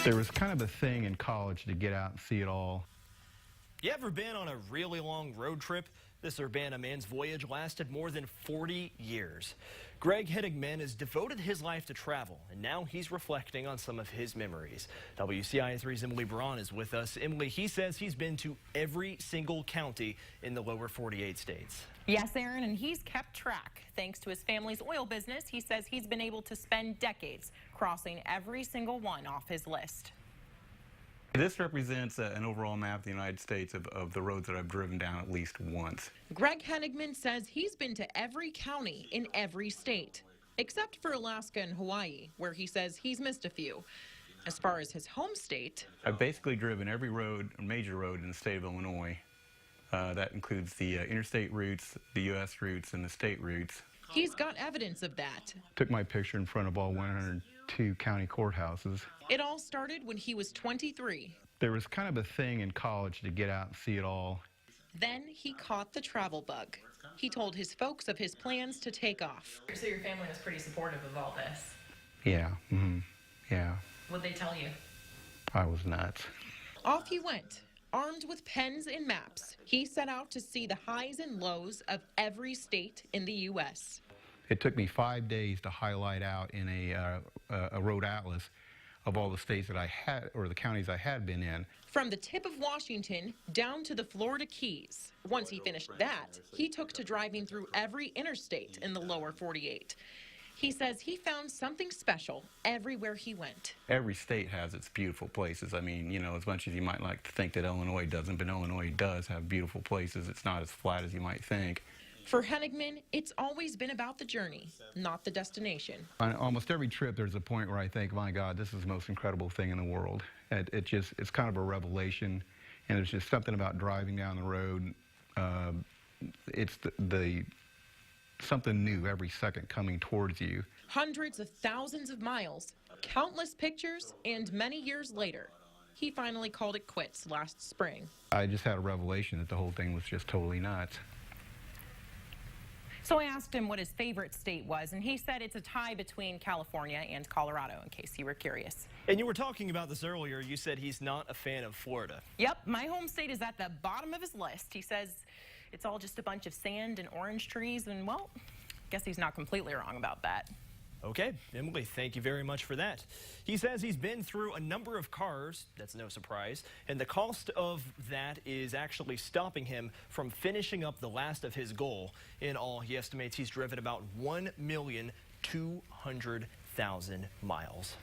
There was kind of a thing in college to get out and see it all. You ever been on a really long road trip? This Urbana man's voyage lasted more than 40 years. Greg Henigman has devoted his life to travel, and now he's reflecting on some of his memories. WCIA3's Emily Braun is with us. Emily, he says he's been to every single county in the lower 48 states. Yes, Aaron, and he's kept track. Thanks to his family's oil business, he says he's been able to spend decades crossing every single one off his list. This represents an overall map of the United States of the roads that I've driven down at least once. Greg Henigman says he's been to every county in every state, except for Alaska and Hawaii, where he says he's missed a few. As far as his home state, I've basically driven every road, major road in the state of Illinois. That includes the interstate routes, the U.S. routes, and the state routes. He's got evidence of that. Took my picture in front of all 102 county courthouses. It all started when he was 23. There was kind of a thing in college to get out and see it all. Then he caught the travel bug. He told his folks of his plans to take off. So your family was pretty supportive of all this. Yeah, yeah. What'd they tell you? I was nuts. Off he went, armed with pens and maps. He set out to see the highs and lows of every state in the U.S. It took me 5 days to highlight out in a road atlas of all the states that I had, or the counties I had been in. From the tip of Washington down to the Florida Keys. Once he finished that, he took to driving through every interstate in the lower 48. He says he found something special everywhere he went. Every state has its beautiful places. I mean, you know, as much as you might like to think that Illinois doesn't, but Illinois does have beautiful places. It's not as flat as you might think. For Henigman, it's always been about the journey, not the destination. On almost every trip, there's a point where I think, my God, this is the most incredible thing in the world. It's kind of a revelation, and it's just something about driving down the road. It's something new every second coming towards you. Hundreds of thousands of miles, countless pictures, and many years later, he finally called it quits last spring. I just had a revelation that the whole thing was just totally nuts. So I asked him what his favorite state was, and he said it's a tie between California and Colorado, in case you were curious. And you were talking about this earlier. You said he's not a fan of Florida. Yep, my home state is at the bottom of his list. He says it's all just a bunch of sand and orange trees, and, well, guess he's not completely wrong about that. Okay, Emily, thank you very much for that. He says he's been through a number of cars, that's no surprise, and the cost of that is actually stopping him from finishing up the last of his goal. In all, he estimates he's driven about 1,200,000 miles.